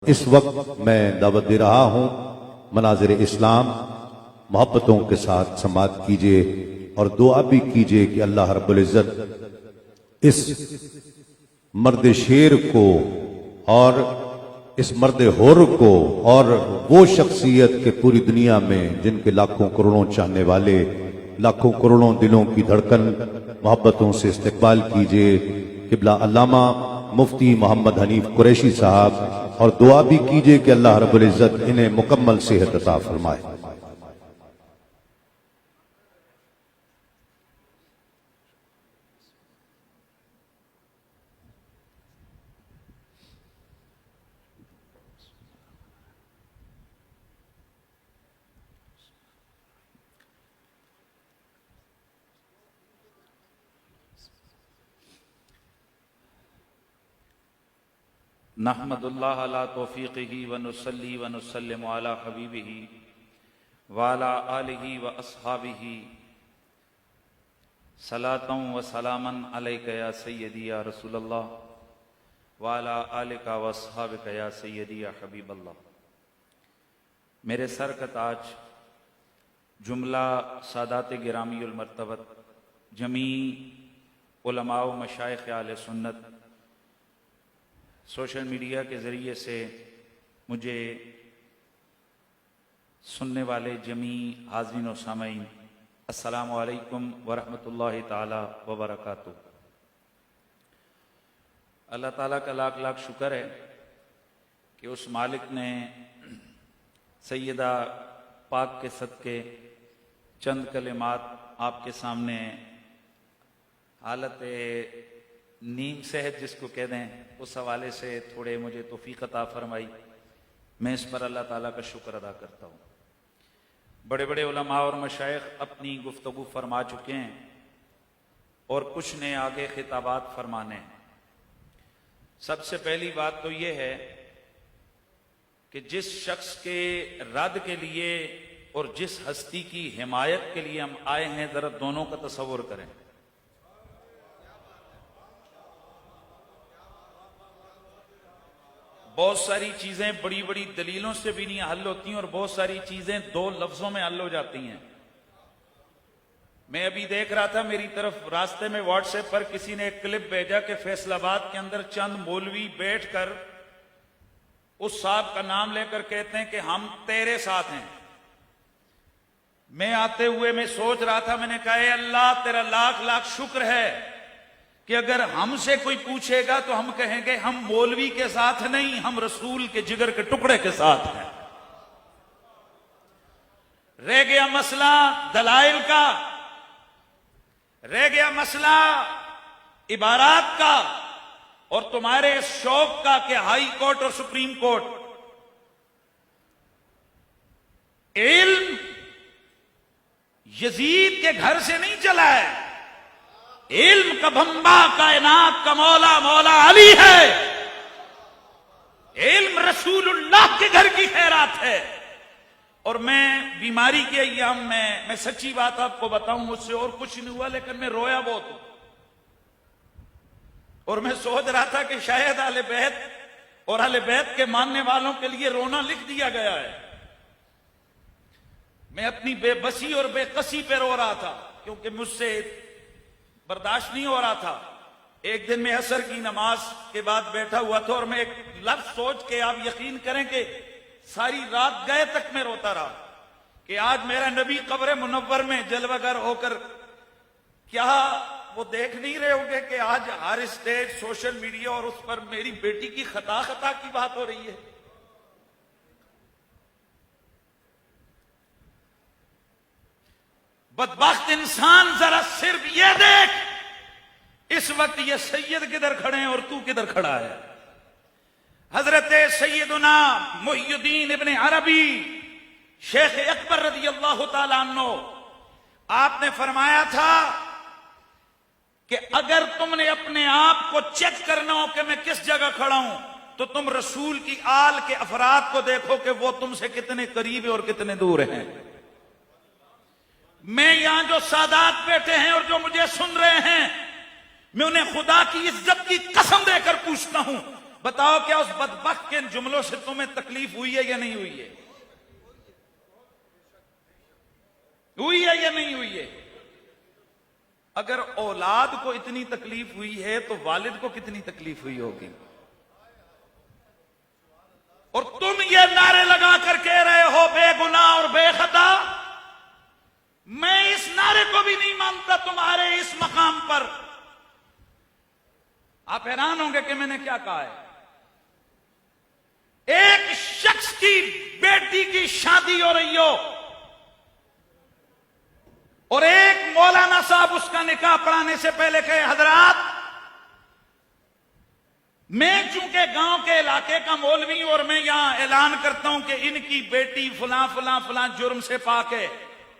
اس وقت میں دعوت دے رہا ہوں مناظر اسلام، محبتوں کے ساتھ سماعت کیجئے اور دعا بھی کیجئے کہ اللہ رب العزت اس مرد شیر کو اور اس مرد حر کو اور وہ شخصیت کے پوری دنیا میں جن کے لاکھوں کروڑوں چاہنے والے، لاکھوں کروڑوں دلوں کی دھڑکن محبتوں سے استقبال کیجئے قبلہ علامہ مفتی محمد حنیف قریشی صاحب، اور دعا بھی کیجئے کہ اللہ رب العزت انہیں مکمل صحت عطا فرمائے۔ نحمد اللہ علی توفیقہ ونصلی ونسلم علی حبیبہ وعلی آلہ واصحابہ صلاۃ و سلاما علیک یا سیدی یا رسول اللہ وعلی آلک واصحابک یا سیدی یا حبیب اللہ۔ میرے سر کا تاج، جملہ سادات گرامی المرتبت، جمیع علماء و مشائخ اہل سنت، سوشل میڈیا کے ذریعے سے مجھے سننے والے جمیع حاضرین و سامعین، السلام علیکم ورحمۃ اللہ تعالی وبرکاتہ۔ اللہ تعالیٰ کا لاکھ لاکھ شکر ہے کہ اس مالک نے سیدہ پاک کے صدقے چند کلمات آپ کے سامنے حالت نیم صحت جس کو کہہ دیں اس حوالے سے تھوڑے مجھے توفیق عطا فرمائی، میں اس پر اللہ تعالیٰ کا شکر ادا کرتا ہوں۔ بڑے بڑے علماء اور مشائخ اپنی گفتگو فرما چکے ہیں اور کچھ نے آگے خطابات فرمانے ہیں۔ سب سے پہلی بات تو یہ ہے کہ جس شخص کے رد کے لیے اور جس ہستی کی حمایت کے لیے ہم آئے ہیں، ذرا دونوں کا تصور کریں۔ بہت ساری چیزیں بڑی بڑی دلیلوں سے بھی نہیں حل ہوتی ہیں اور بہت ساری چیزیں دو لفظوں میں حل ہو جاتی ہیں۔ میں ابھی دیکھ رہا تھا، میری طرف راستے میں واٹس ایپ پر کسی نے ایک کلپ بھیجا کہ فیصل آباد کے اندر چند مولوی بیٹھ کر اس صاحب کا نام لے کر کہتے ہیں کہ ہم تیرے ساتھ ہیں۔ میں آتے ہوئے میں سوچ رہا تھا، میں نے کہا اے اللہ تیرا لاکھ لاکھ شکر ہے کہ اگر ہم سے کوئی پوچھے گا تو ہم کہیں گے ہم مولوی کے ساتھ نہیں، ہم رسول کے جگر کے ٹکڑے کے ساتھ ہیں۔ رہ گیا مسئلہ دلائل کا، رہ گیا مسئلہ عبارات کا اور تمہارے شوق کا کہ ہائی کورٹ اور سپریم کورٹ۔ علم یزید کے گھر سے نہیں چلا ہے، علم کا بھمبا کائنات کا مولا مولا علی ہے، علم رسول اللہ کے گھر کی خیرات ہے۔ اور میں بیماری کے ایام میں سچی بات آپ کو بتاؤں، مجھ سے اور کچھ نہیں ہوا لیکن میں رویا بہت ہوں، اور میں سوچ رہا تھا کہ شاید اہل بیت اور اہل بیت کے ماننے والوں کے لیے رونا لکھ دیا گیا ہے۔ میں اپنی بے بسی اور بے قسی پہ رو رہا تھا کیونکہ مجھ سے برداشت نہیں ہو رہا تھا۔ ایک دن میں عصر کی نماز کے بعد بیٹھا ہوا تھا اور میں ایک لفظ سوچ کے آپ یقین کریں کہ ساری رات گئے تک میں روتا رہا کہ آج میرا نبی قبر منور میں جلوہ گر ہو کر، کیا وہ دیکھ نہیں رہے ہوں گے کہ آج ہر اسٹیج سوشل میڈیا اور اس پر میری بیٹی کی خطا کی بات ہو رہی ہے۔ بدبخت انسان ذرا صرف یہ دیکھ اس وقت یہ سید کدھر کھڑے ہیں اور تو کدھر کھڑا ہے۔ حضرت سیدنا محی الدین ابن عربی شیخ اکبر رضی اللہ تعالیٰ عنہ، آپ نے فرمایا تھا کہ اگر تم نے اپنے آپ کو چیک کرنا ہو کہ میں کس جگہ کھڑا ہوں تو تم رسول کی آل کے افراد کو دیکھو کہ وہ تم سے کتنے قریب اور کتنے دور ہیں۔ میں یہاں جو سادات بیٹھے ہیں اور جو مجھے سن رہے ہیں، میں انہیں خدا کی عزت کی قسم دے کر پوچھتا ہوں، بتاؤ کیا اس بدبخت کے جملوں سے تمہیں تکلیف ہوئی ہے یا نہیں ہوئی ہے؟ ہوئی ہے یا نہیں ہوئی ہے؟ اگر اولاد کو اتنی تکلیف ہوئی ہے تو والد کو کتنی تکلیف ہوئی ہوگی؟ اور تم یہ نعرے لگا کر کہہ رہے ہو بے گناہ اور بے خطا. میں اس نعرے کو بھی نہیں مانتا تمہارے اس مقام پر. آپ حیران ہوں گے کہ میں نے کیا کہا ہے. ایک شخص کی بیٹی کی شادی ہو رہی ہو اور ایک مولانا صاحب اس کا نکاح پڑھانے سے پہلے کہے حضرات میں چونکہ گاؤں کے علاقے کا مولوی ہوں اور میں یہاں اعلان کرتا ہوں کہ ان کی بیٹی فلاں فلاں فلاں جرم سے پاک ہے.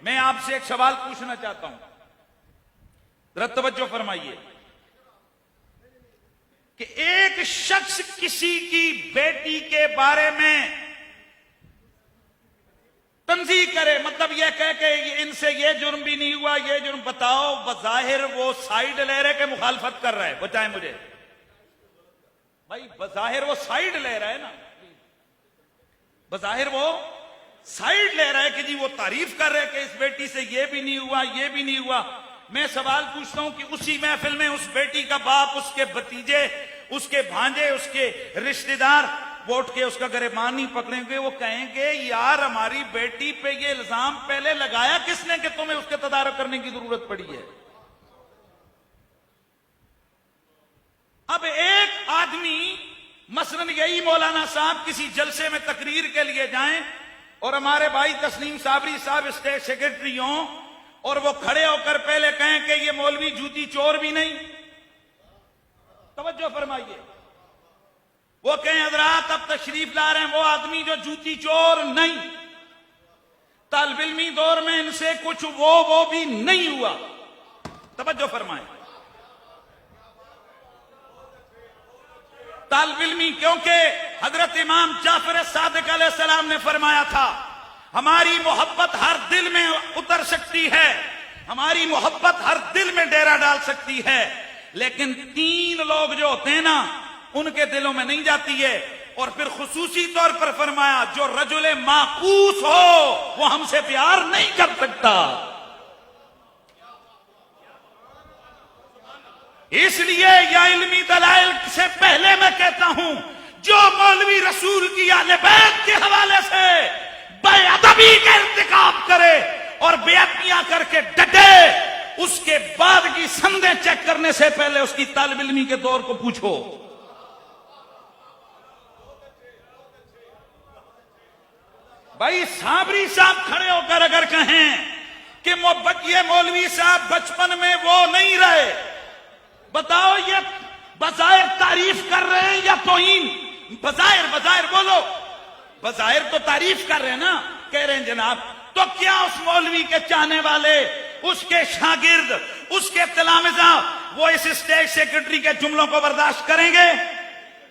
میں آپ سے ایک سوال پوچھنا چاہتا ہوں, ذرا توجہ فرمائیے کہ ایک شخص کسی کی بیٹی کے بارے میں تنزیہ کرے, مطلب یہ کہہ کہ ان سے یہ جرم بھی نہیں ہوا, یہ جرم. بتاؤ بظاہر وہ سائیڈ لے رہے کہ مخالفت کر رہا ہے؟ بتائیں مجھے بھائی. بظاہر وہ سائیڈ لے رہا ہے نا, بظاہر وہ سائیڈ لے رہا ہے کہ جی وہ تعریف کر رہے کہ اس بیٹی سے یہ بھی نہیں ہوا, یہ بھی نہیں ہوا. میں سوال پوچھتا ہوں کہ اسی محفل میں اس بیٹی کا باپ, اس کے بھتیجے, اس کے بھانجے, اس کے رشتہ دار ووٹ کے اس کا گریبان نہیں پکڑیں گے, وہ کہیں گے یار ہماری بیٹی پہ یہ الزام پہلے لگایا کس نے کہ تمہیں اس کے تدارک کرنے کی ضرورت پڑی ہے؟ اب ایک آدمی مثلا یہی مولانا صاحب کسی جلسے میں تقریر کے لیے جائیں اور ہمارے بھائی تسلیم صابری صاحب اسٹیٹ سیکرٹری ہوں اور وہ کھڑے ہو کر پہلے کہیں کہ یہ مولوی جوتی چور بھی نہیں. توجہ فرمائیے, وہ کہیں حضرات اب تشریف لا رہے ہیں وہ آدمی جو جوتی چور نہیں, طالب علمی دور میں ان سے کچھ وہ بھی نہیں ہوا. توجہ فرمائیں, طالب علمی, کیونکہ حضرت امام جعفر صادق علیہ السلام نے فرمایا تھا ہماری محبت ہر دل میں اتر سکتی ہے, ہماری محبت ہر دل میں ڈیرا ڈال سکتی ہے, لیکن 3 لوگ جو ہوتے ہیں نا ان کے دلوں میں نہیں جاتی ہے. اور پھر خصوصی طور پر فرمایا جو رجل معکوس ہو وہ ہم سے پیار نہیں کر سکتا. اس لیے یا علمی دلائل سے پہلے میں کہتا ہوں جو مولوی رسول کی اہل بیت کے حوالے سے بے ادبی کا ارتکاب کرے اور بے ادبیاں کر کے ڈٹے, اس کے بعد کی سندیں چیک کرنے سے پہلے اس کی طالب علمی کے دور کو پوچھو. بھائی صابری صاحب کھڑے ہو کر اگر کہیں کہ یہ مولوی صاحب بچپن میں وہ نہیں رہے, بتاؤ یہ بظاہر تعریف کر رہے ہیں یا توہین؟ بظاہر بولو, بظاہر تو تعریف کر رہے ہیں نا, کہہ رہے ہیں جناب. تو کیا اس مولوی کے چاہنے والے, اس کے شاگرد, اس کے تلامذہ وہ اس اسٹیٹ سیکرٹری کے جملوں کو برداشت کریں گے؟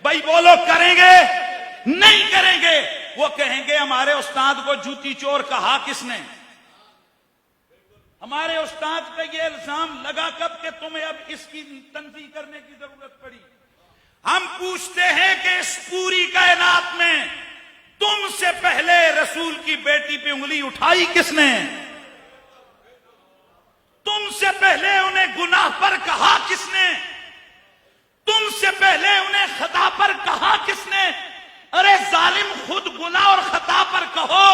بھائی بولو, کریں گے؟ نہیں کریں گے. وہ کہیں گے ہمارے استاد کو جوتی چور کہا کس نے؟ ہمارے استاد پہ یہ الزام لگا کب کہ تمہیں اب اس کی تنظیم کرنے کی ضرورت پڑی؟ ہم پوچھتے ہیں کہ اس پوری کائنات میں تم سے پہلے رسول کی بیٹی پہ انگلی اٹھائی کس نے؟ تم سے پہلے انہیں گناہ پر کہا کس نے؟ تم سے پہلے انہیں خطا پر کہا کس نے؟ ارے ظالم, خود گناہ اور خطا پر کہو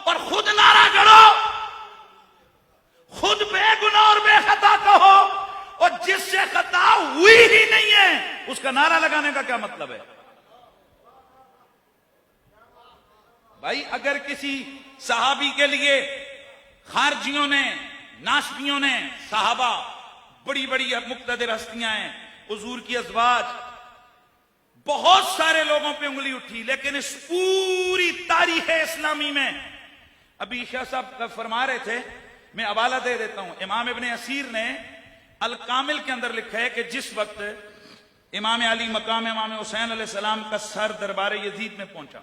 اور خود نعرہ گڑو, خود بے گناہ اور بے خطا کہو, اور جس سے خطا ہوئی ہی نہیں ہے اس کا نعرہ لگانے کا کیا مطلب ہے؟ بھائی اگر کسی صحابی کے لیے خارجیوں نے, ناسبیوں نے, صحابہ بڑی بڑی مقتدر ہستیاں ہیں, حضور کی ازواج, بہت سارے لوگوں پہ انگلی اٹھی, لیکن اس پوری تاریخ اسلامی میں ابھی شاہ صاحب فرما رہے تھے, میں حوالہ دے دیتا ہوں. امام ابن اسیر نے الکامل کے اندر لکھا ہے کہ جس وقت امام علی مقام امام حسین علیہ السلام کا سر دربار یزید میں پہنچا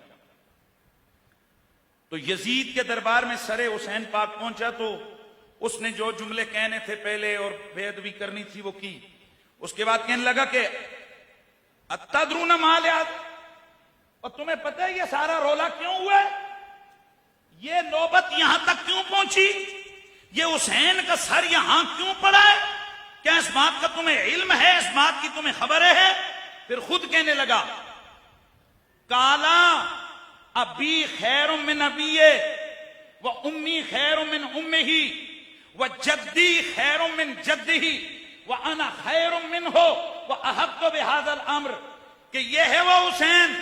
تو یزید کے دربار میں سر حسین پاک پہنچا تو اس نے جو جملے کہنے تھے پہلے اور بے ادبی کرنی تھی وہ کی. اس کے بعد کہنے لگا کہ اتدرون ما لہذا، اور تمہیں پتہ ہے یہ سارا رولا کیوں ہوا ہے؟ یہ نوبت یہاں تک کیوں پہنچی؟ یہ حسین کا سر یہاں کیوں پڑا ہے؟ کیا اس بات کا تمہیں علم ہے؟ اس بات کی تمہیں خبر ہے؟ پھر خود کہنے لگا کالا ابی خیر من ابی و امی خیر من امہ و جدی خیر من جدہ و انا خیر منہ و احق بہذا الامر، کہ یہ ہے وہ حسین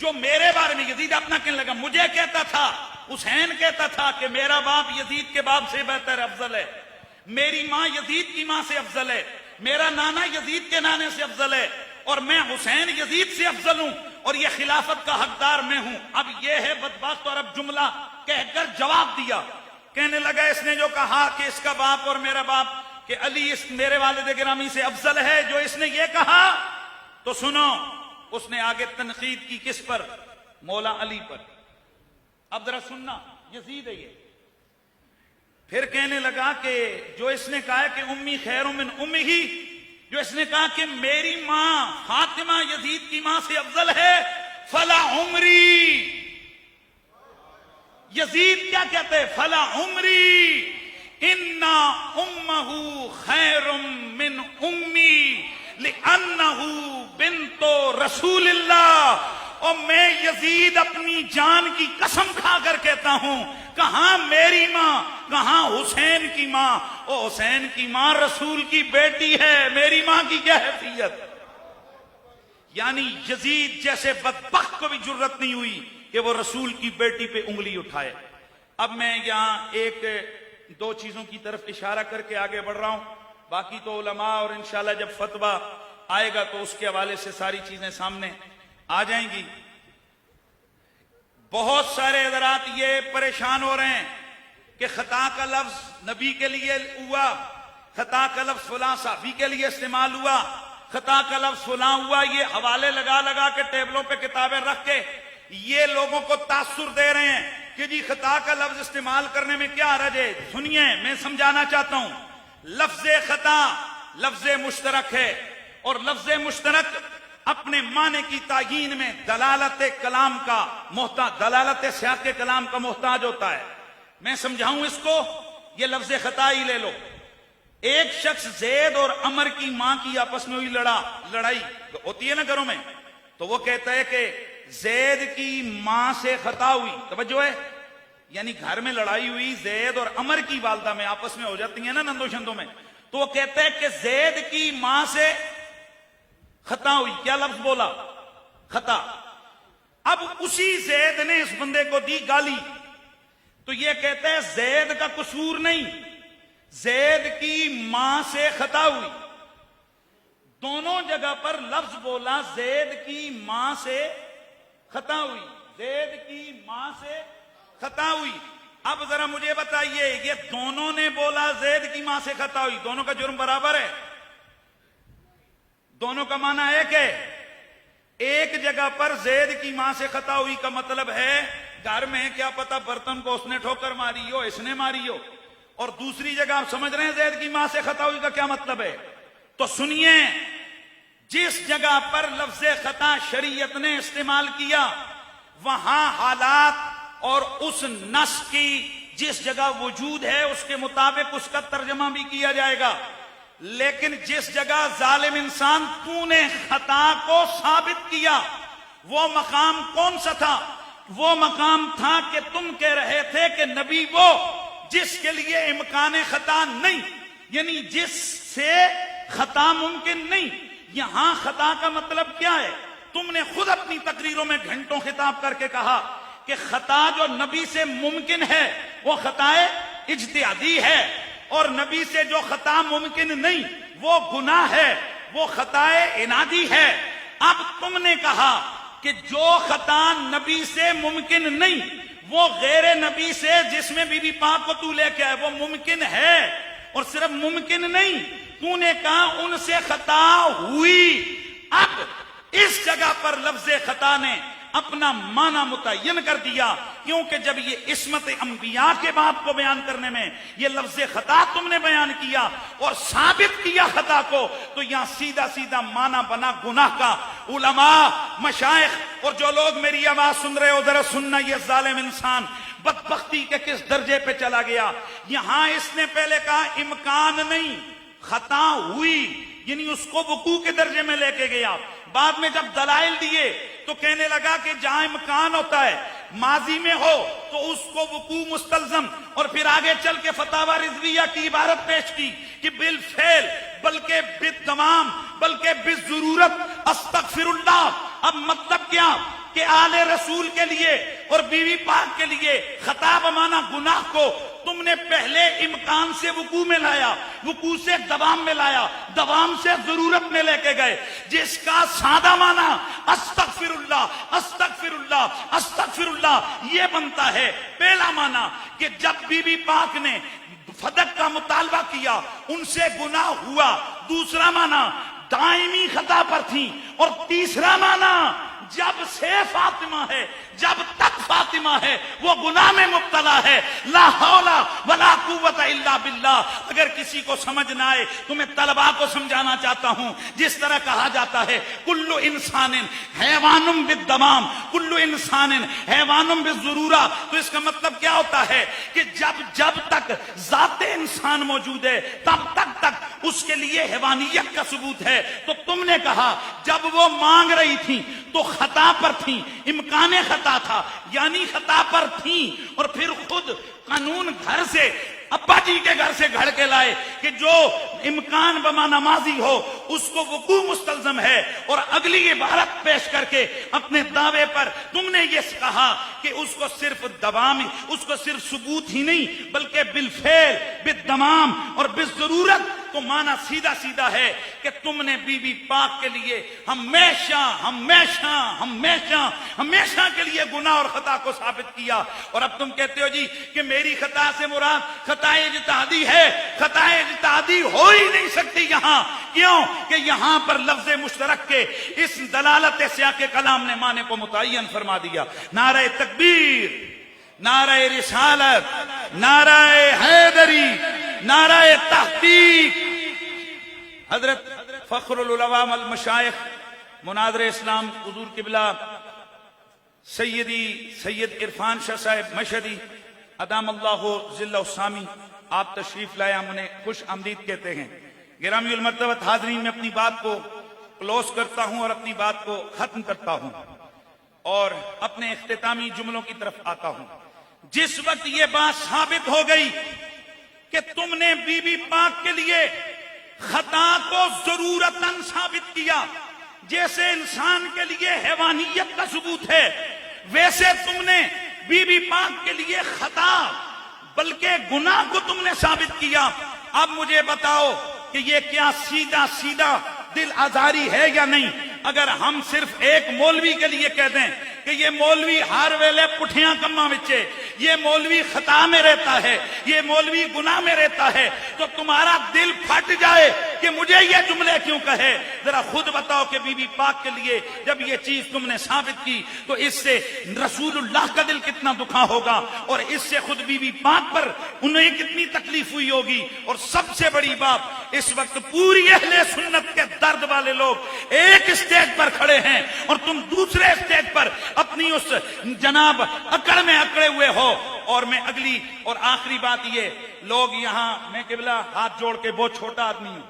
جو میرے بارے میں، یزید اپنا کہنے لگا، مجھے کہتا تھا، حسین کہتا تھا کہ میرا باپ یزید کے باپ سے بہتر افضل ہے، میری ماں یزید کی ماں سے افضل ہے، میرا نانا یزید کے نانے سے افضل ہے، اور میں حسین یزید سے افضل ہوں، اور یہ خلافت کا حقدار میں ہوں۔ اب یہ ہے بدبخت، اور اب جملہ کہہ کر جواب دیا۔ کہنے لگا اس نے جو کہا کہ اس کا باپ اور میرا باپ، کہ علی اس میرے والد گرامی سے افضل ہے، جو اس نے یہ کہا، تو سنو، اس نے آگے تنقید کی کس پر؟ مولا علی پر۔ اب ذرا سننا، یزید ہے یہ۔ پھر کہنے لگا کہ جو اس نے کہا کہ امی خیر من امہ، جو اس نے کہا کہ میری ماں فاطمہ یزید کی ماں سے افضل ہے، فلا عمری، یزید کیا کہتے ہیں؟ فلا عمری انا امہ خیر من امی لانہ بنت رسول اللہ۔ اور میں یزید اپنی جان کی قسم کھا کر کہتا ہوں، کہاں میری ماں، کہاں حسین کی ماں؟ او حسین کی ماں رسول کی بیٹی ہے، میری ماں کی کیا حیثیت؟ یعنی یزید جیسے بدبخت کو بھی جرت نہیں ہوئی کہ وہ رسول کی بیٹی پہ انگلی اٹھائے۔ اب میں یہاں ایک دو چیزوں کی طرف اشارہ کر کے آگے بڑھ رہا ہوں، باقی تو علماء اور انشاءاللہ جب فتویٰ آئے گا تو اس کے حوالے سے ساری چیزیں سامنے آ جائیں گی۔ بہت سارے حضرات یہ پریشان ہو رہے ہیں کہ خطا کا لفظ نبی کے لیے ہوا، خطا کا لفظ فلاں صحابی کے لیے استعمال ہوا، خطا کا لفظ فلاں ہوا، یہ حوالے لگا لگا کے ٹیبلوں پہ کتابیں رکھ کے یہ لوگوں کو تاثر دے رہے ہیں کہ جی خطا کا لفظ استعمال کرنے میں کیا حرج ہے۔ سنیے، میں سمجھانا چاہتا ہوں، لفظ خطا لفظ مشترک ہے، اور لفظ مشترک اپنے معنی کی تعیین میں دلالت کلام کا محتاج، دلالت سیاق کلام کا محتاج ہوتا ہے۔ میں سمجھاؤں اس کو، یہ لفظ خطا ہی لے لو۔ ایک شخص زید اور عمر کی ماں کی آپس میں ہوئی لڑائی ہوتی ہے نا گھروں میں، تو وہ کہتا ہے کہ زید کی ماں سے خطا ہوئی، توجہ ہے، یعنی گھر میں لڑائی ہوئی زید اور عمر کی والدہ میں، آپس میں ہو جاتی ہیں نا نندو شندوں میں، تو وہ کہتا ہے کہ زید کی ماں سے خطا ہوئی۔ کیا لفظ بولا؟ خطا۔ اب اسی زید نے اس بندے کو دی گالی، تو یہ کہتا ہے زید کا قصور نہیں، زید کی ماں سے خطا ہوئی۔ دونوں جگہ پر لفظ بولا زید کی ماں سے خطا ہوئی، زید کی ماں سے خطا ہوئی۔ اب ذرا مجھے بتائیے، یہ دونوں نے بولا زید کی ماں سے خطا ہوئی، دونوں کا جرم برابر ہے؟ دونوں کا معنی ایک ہے؟ ایک جگہ پر زید کی ماں سے خطا ہوئی کا مطلب ہے گھر میں کیا پتا برتن کو اس نے ٹھوکر ماری ہو، اس نے ماری ہو، اور دوسری جگہ آپ سمجھ رہے ہیں زید کی ماں سے خطا ہوئی کا کیا مطلب ہے؟ تو سنیے، جس جگہ پر لفظ خطا شریعت نے استعمال کیا وہاں حالات اور اس نص کی جس جگہ وجود ہے اس کے مطابق اس کا ترجمہ بھی کیا جائے گا، لیکن جس جگہ ظالم انسان تو نے خطا کو ثابت کیا وہ مقام کون سا تھا؟ وہ مقام تھا کہ تم کہہ رہے تھے کہ نبی وہ جس کے لیے امکان خطا نہیں، یعنی جس سے خطا ممکن نہیں۔ یہاں خطا کا مطلب کیا ہے؟ تم نے خود اپنی تقریروں میں گھنٹوں خطاب کر کے کہا کہ خطا جو نبی سے ممکن ہے وہ خطا اجتہادی ہے، اور نبی سے جو خطا ممکن نہیں وہ گناہ ہے، وہ خطا عنادی ہے۔ اب تم نے کہا کہ جو خطا نبی سے ممکن نہیں وہ غیر نبی سے جس میں بی بی پاک کو تو لے کے آئے وہ ممکن ہے، اور صرف ممکن نہیں، تو نے کہا ان سے خطا ہوئی۔ اب اس جگہ پر لفظ خطا نے اپنا معنی متعین کر دیا کیونکہ جب یہ عصمت انبیاء کے باب کو بیان کرنے میں یہ لفظ خطا تم نے بیان کیا اور ثابت کیا خطا کو، تو یہاں سیدھا سیدھا معنی بنا گناہ کا۔ علماء، مشائخ اور جو لوگ میری آواز سن رہے ہو ذرا سننا، یہ ظالم انسان بدبختی کے کس درجے پہ چلا گیا۔ یہاں اس نے پہلے کہا امکان نہیں، خطا ہوئی، یعنی اس کو وقوع کے درجے میں لے کے گیا۔ بعد میں جب دلائل دیے تو کہنے لگا کہ جہاں امکان ہوتا ہے ماضی میں ہو تو اس کو وقوع مستلزم، اور پھر آگے چل کے فتاوی رضویہ کی عبارت پیش کی کہ بالفعل بلکہ بالتمام بلکہ بالضرورت استغفر اللہ۔ اب مطلب کیا کہ آل رسول کے لیے اور بیوی پاک کے لیے خطا بمانا گناہ کو تم نے پہلے امکان سے وقوع میں لایا، وقوع سے دوام میں لایا، دوام سے ضرورت میں لے کے گئے، جس کا سادہ معنی استغفر اللہ استغفر اللہ استغفر اللہ یہ بنتا ہے۔ پہلا معنی کہ جب بی بی پاک نے فدق کا مطالبہ کیا ان سے گناہ ہوا، دوسرا معنی دائمی خطا پر تھی، اور تیسرا معنی جب سے فاطمہ ہے، جب تک فاطمہ ہے وہ گناہ میں مبتلا ہے۔ لا حول ولا قوت الا باللہ۔ اگر کسی کو سمجھ نہ آئے تو میں طلباء کو سمجھانا چاہتا ہوں، جس طرح کہا جاتا ہے کل انسان حیوان بالدمام، کل انسان حیوان بالضرورہ، تو اس کا مطلب کیا ہوتا ہے کہ جب تک ذات انسان موجود ہے تب تک اس کے لیے حیوانیت کا ثبوت ہے۔ تو تم نے کہا جب وہ مانگ رہی تھی تو خطا پر تھی، امکان خطا تھا یعنی خطا پر تھی، اور پھر خود قانون گھر سے ابا جی کے گھر سے گھڑ کے لائے کہ جو امکان بمانا ماضی ہو اس کو وقوع مستلزم ہے، اور اگلی عبارت پیش کر کے اپنے دعوے پر تم نے یہ کہا کہ اس کو صرف دوام، اس کو صرف ثبوت ہی نہیں بلکہ بالفعل بالتمام اور بالضرورت۔ تو معنی سیدھا سیدھا ہے کہ تم نے بی بی پاک کے لیے ہمیشہ ہمیشہ ہمیشہ ہمیشہ کے لیے گناہ اور خطا کو ثابت کیا، اور اب تم کہتے ہو جی کہ میری خطا سے مراد خطا اجتہادی ہے۔ خطا اجتہادی ہو ہی نہیں سکتی یہاں، کیوں کہ یہاں پر لفظ مشترک کے اس دلالت سیاق کلام نے معنی کو متعین فرما دیا۔ نعرہ تکبیر، نعرہ رسالت، نعرہ حیدری، نعرہ تحقیق۔ حضرت فخر العلماء المشائخ مناظر اسلام حضور قبلہ سید عرفان شاہ صاحب مشہدی ادام اللہ ذلہ السامی، آپ تشریف لائے، ہم انہیں خوش آمدید کہتے ہیں۔ گرامی المرتبت حاضرین، میں اپنی بات کو کلوز کرتا ہوں اور اپنی بات کو ختم کرتا ہوں اور اپنے اختتامی جملوں کی طرف آتا ہوں۔ جس وقت یہ بات ثابت ہو گئی کہ تم نے بی بی پاک کے لیے خطا کو ضرورتاً ثابت کیا، جیسے انسان کے لیے حیوانیت کا ثبوت ہے ویسے تم نے بی بی پاک کے لیے خطا بلکہ گناہ کو تم نے ثابت کیا۔ اب مجھے بتاؤ کہ یہ کیا سیدھا سیدھا دل آزاری ہے یا نہیں؟ اگر ہم صرف ایک مولوی کے لیے کہہ دیں کہ یہ مولوی ہر ویلے پٹھیاں کماں وچے، یہ مولوی خطا میں رہتا ہے، یہ مولوی گناہ میں رہتا ہے، تو تمہارا دل پھٹ جائے کہ مجھے یہ جملے کیوں کہے۔ ذرا خود بتاؤ کہ بی بی پاک کے لیے جب یہ چیز تم نے ثابت کی تو اس سے رسول اللہ کا دل کتنا دکھا ہوگا، اور اس سے خود بی بی پاک پر انہیں کتنی تکلیف ہوئی ہوگی۔ اور سب سے بڑی بات، اس وقت پوری اہل سنت کے درد والے لوگ ایک اسٹیج پر کھڑے ہیں اور تم دوسرے اسٹیج پر اپنی اس جناب اکڑ میں اکڑے ہوئے ہو۔ اور میں اگلی اور آخری بات، یہ لوگ یہاں، میں قبلہ ہاتھ جوڑ کے بہت چھوٹا آدمی ہوں،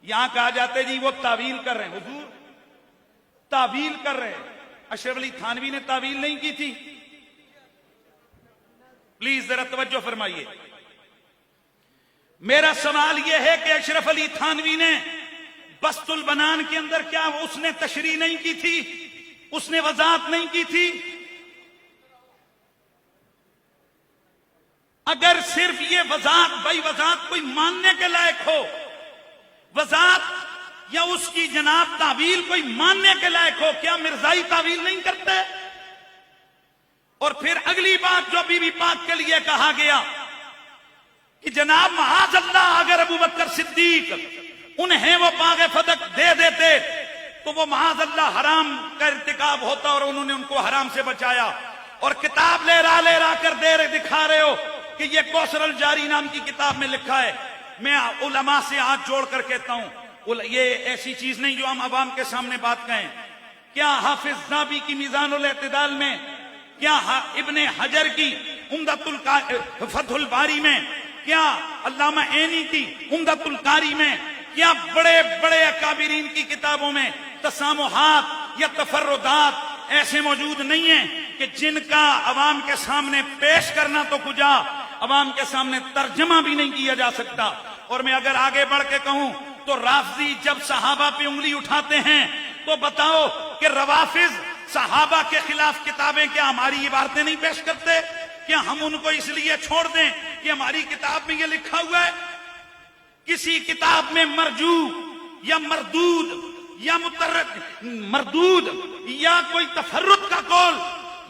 یہاں کہا جاتا ہے جی وہ تعویل کر رہے ہیں، حضور تعویل کر رہے ہیں۔ اشرف علی تھانوی نے تعویل نہیں کی تھی؟ پلیز ذرا توجہ فرمائیے۔ میرا سوال یہ ہے کہ اشرف علی تھانوی نے بسط البنان کے اندر کیا اس نے تشریح نہیں کی تھی؟ اس نے وضاحت نہیں کی تھی؟ اگر صرف یہ وضاحت، بھائی وضاحت کوئی ماننے کے لائق ہو، وضاحت یا اس کی جناب تعویل کوئی ماننے کے لائق ہو، کیا مرزائی تعویل نہیں کرتے؟ اور پھر اگلی بات جو بی بی پاک کے لیے کہا گیا کہ جناب معاذ اللہ اگر ابو بکر صدیق انہیں وہ باغ فدق دے دیتے تو وہ معاذ اللہ حرام کا ارتکاب ہوتا اور انہوں نے ان کو حرام سے بچایا۔ اور کتاب لے رہا کر دکھا رہے ہو کہ یہ کوثر الجاری نام کی کتاب میں لکھا ہے. میں علماء سے ہاتھ جوڑ کر کہتا ہوں یہ ایسی چیز نہیں جو ہم عوام کے سامنے بات کہیں. کیا حافظ ذہبی کی میزان الاعتدال میں، کیا ابن حجر کی فتح الباری میں، کیا علامہ عینی کی عمدۃ القاری میں، کیا بڑے بڑے اکابرین کی کتابوں میں تسامحات یا تفردات ایسے موجود نہیں ہیں کہ جن کا عوام کے سامنے پیش کرنا تو کجا عوام کے سامنے ترجمہ بھی نہیں کیا جا سکتا. اور میں اگر آگے بڑھ کے کہوں تو رافضی جب صحابہ پہ انگلی اٹھاتے ہیں تو بتاؤ کہ روافض صحابہ کے خلاف کتابیں کیا ہماری عبارتیں نہیں پیش کرتے؟ کیا ہم ان کو اس لیے چھوڑ دیں کہ ہماری کتاب میں یہ لکھا ہوا ہے؟ کسی کتاب میں مرجو یا مردود یا مردود یا کوئی تفرد کا قول،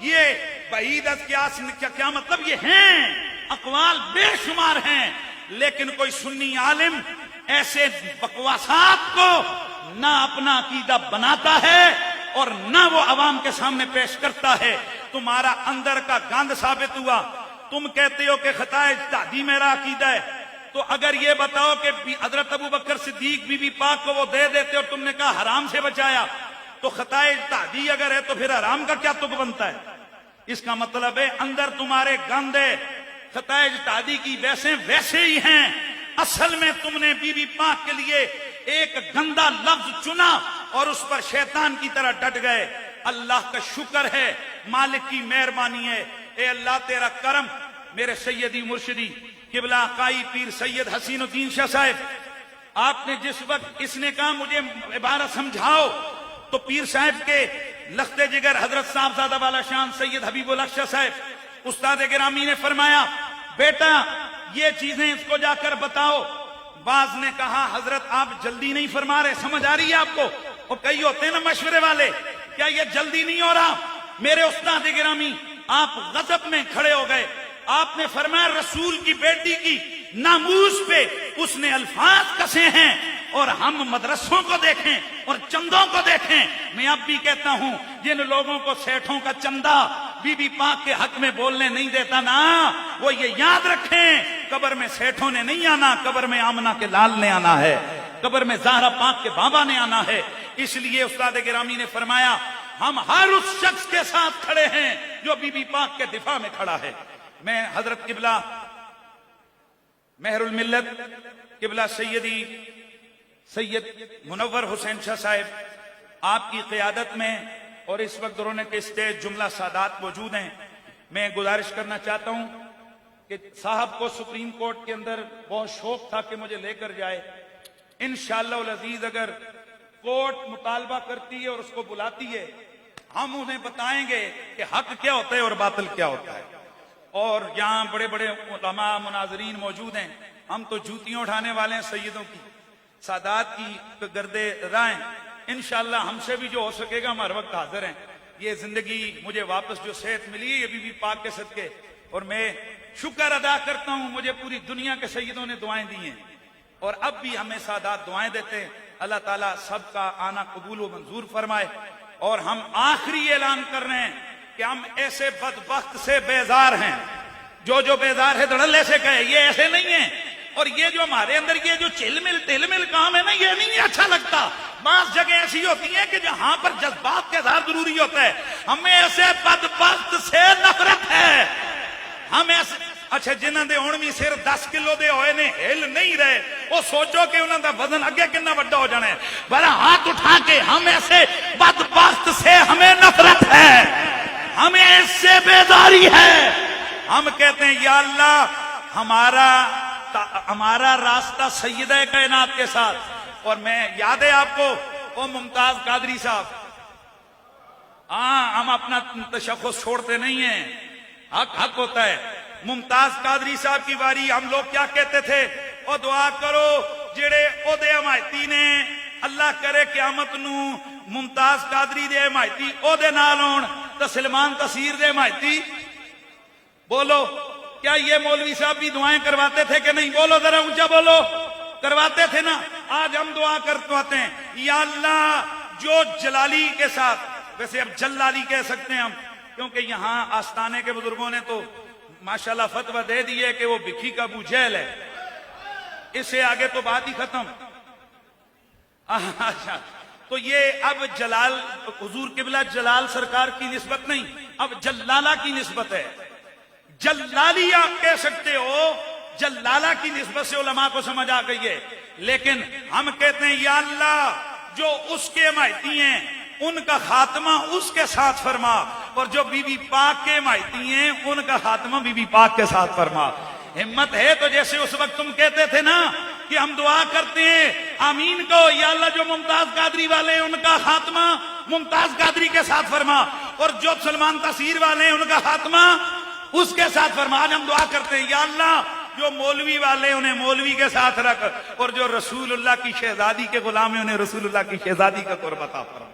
یہ بعید از کیا مطلب، یہ ہیں اقوال بے شمار ہیں، لیکن کوئی سنی عالم ایسے بکواسات کو نہ اپنا عقیدہ بناتا ہے اور نہ وہ عوام کے سامنے پیش کرتا ہے. تمہارا اندر کا گند ثابت ہوا. تم کہتے ہو کہ خطائے اجتہادی میرا عقیدہ ہے، تو اگر یہ بتاؤ کہ حضرت ابو بکر صدیق بی بی پاک کو وہ دے دیتے اور تم نے کہا حرام سے بچایا، تو خطائے اجتہادی اگر ہے تو پھر حرام کا کیا تک بنتا ہے؟ اس کا مطلب ہے اندر تمہارے گند ہے. خطائے اجتہادی کی ویسے ہی ہیں. اصل میں تم نے بی بی پاک کے لیے ایک گندا لفظ چنا اور اس پر شیطان کی طرح ڈٹ گئے. اللہ کا شکر ہے، مالک کی مہربانی ہے. اے اللہ تیرا کرم. میرے سیدی مرشدی قبلہ عقائی پیر سید حسین الدین شاہ صاحب، آپ نے جس وقت اس نے کہا مجھے عبارت سمجھاؤ، تو پیر صاحب کے لخت جگر حضرت صاحبزادہ والا شان سید حبیب اللہ شاہ صاحب استاد گرامی نے فرمایا بیٹا یہ چیزیں اس کو جا کر بتاؤ. بعض نے کہا حضرت آپ جلدی نہیں فرما رہے، سمجھ آ رہی ہے آپ کو؟ اور کئی ہوتے ہیں نا مشورے والے، کیا یہ جلدی نہیں ہو رہا؟ میرے استاد گرامی آپ غضب میں کھڑے ہو گئے. آپ نے فرمایا رسول کی بیٹی کی ناموس پہ اس نے الفاظ کسے ہیں اور ہم مدرسوں کو دیکھیں اور چندوں کو دیکھیں. میں اب بھی کہتا ہوں جن لوگوں کو سیٹھوں کا چندہ بی بی پاک کے حق میں بولنے نہیں دیتا نا، وہ یہ یاد رکھیں قبر میں سیٹھوں نے نہیں آنا، قبر میں آمنہ کے لال نے آنا ہے، قبر میں زہرا پاک کے بابا نے آنا ہے. اس لیے استاد گرامی نے فرمایا ہم ہر اس شخص کے ساتھ کھڑے ہیں جو بی بی پاک کے دفاع میں کھڑا ہے. میں حضرت قبلہ مہر الملت قبلہ سیدی سید منور حسین شاہ صاحب آپ کی قیادت میں اور اس وقت انہوں نے کہ اسٹیج جملہ سادات موجود ہیں. میں گزارش کرنا چاہتا ہوں کہ صاحب کو سپریم کورٹ کے اندر بہت شوق تھا کہ مجھے لے کر جائے. انشاءاللہ العزیز اگر کورٹ مطالبہ کرتی ہے اور اس کو بلاتی ہے ہم انہیں بتائیں گے کہ حق کیا ہوتا ہے اور باطل کیا ہوتا ہے. اور یہاں بڑے بڑے علماء مناظرین موجود ہیں. ہم تو جوتیاں اٹھانے والے ہیں سیدوں کی، سادات کی گردے رائیں. انشاءاللہ ہم سے بھی جو ہو سکے گا ہم ہر وقت حاضر ہیں. یہ زندگی مجھے واپس جو صحت ملی ہے یہ بی بی پاک کے صدقے، اور میں شکر ادا کرتا ہوں مجھے پوری دنیا کے سیدوں نے دعائیں دی ہیں اور اب بھی ہمیں سادات دعائیں دیتے ہیں. اللہ تعالیٰ سب کا آنا قبول و منظور فرمائے. اور ہم آخری اعلان کر رہے ہیں کہ ہم ایسے بدبخت سے بیزار ہیں، جو بیزار ہے دھڑلے سے کہے، یہ ایسے نہیں ہیں. اور یہ جو ہمارے اندر یہ جو چل مل کام ہے نا یہ نہیں اچھا لگتا. بعض جگہ ایسی ہوتی ہیں کہ جہاں پر جذبات کا اظہار ضروری ہوتا ہے. ہمیں ایسے بدبخت سے نفرت ہے. ہم ایسے اچھا جنہاں دے ہن بھی صرف 10 کلو دے ہوئے نے ہل نہیں رہے، وہ سوچو کہ انہاں دا وزن اگے کتنا بڑا ہو جانا ہے. بڑا ہاتھ اٹھا کے ہم ایسے بدبخت سے ہمیں نفرت ہے، ہمیں اس سے بیزاری ہے. ہم کہتے ہیں یا اللہ ہمارا راستہ سیدہ کائنات کے ساتھ. اور میں یاد ہے آپ کو وہ ممتاز قادری صاحب، ہاں ہم اپنا تشخص چھوڑتے نہیں ہیں، حق ہوتا ہے. ممتاز قادری صاحب کی باری ہم لوگ کیا کہتے تھے؟ او دعا کرو جڑے او دے حمایتی نے اللہ کرے قیامت نو ممتاز قادری دے حمایتی او دے نال ہون تے سلمان تسیر دے حمایتی. بولو کیا یہ مولوی صاحب بھی دعائیں کرواتے تھے کہ نہیں؟ بولو ذرا اونچا بولو. کرواتے تھے نا. آج ہم دعا کرتے ہیں یا اللہ جو جلالی کے ساتھ، ویسے اب جلالی کہہ سکتے ہیں ہم کیونکہ یہاں آستانے کے بزرگوں نے تو ماشاءاللہ فتویٰ دے دیے کہ وہ بکھی کا ابو جہل ہے، اس سے آگے تو بات ہی ختم۔ اچھا، تو یہ اب جلال حضور قبلہ جلال سرکار کی نسبت نہیں، اب جلالہ کی نسبت ہے۔ جلالی آپ کہہ سکتے ہو، جلالہ کی نسبت سے علماء کو سمجھ آ گئی ہے، لیکن ہم کہتے ہیں یا اللہ جو اس کے حمایتی ہیں ان کا خاتمہ اس کے ساتھ فرما، اور جو بی بی پاک کے حمایتی ہیں ان کا خاتمہ بی بی پاک کے ساتھ فرما۔ ہمت ہے تو جیسے اس وقت تم کہتے تھے نا کہ ہم دعا کرتے ہیں آمین کو، یا اللہ جو ممتاز قادری والے ہیں ان کا خاتمہ ممتاز قادری کے ساتھ فرما، اور جو سلمان تاثیر والے ہیں ان کا خاتمہ اس کے ساتھ فرما۔ آج ہم دعا کرتے ہیں یا اللہ جو مولوی والے انہیں مولوی کے ساتھ رکھ، اور جو رسول اللہ کی شہزادی کے غلام ہیں انہیں رسول اللہ کی شہزادی کا قرب عطا فرما۔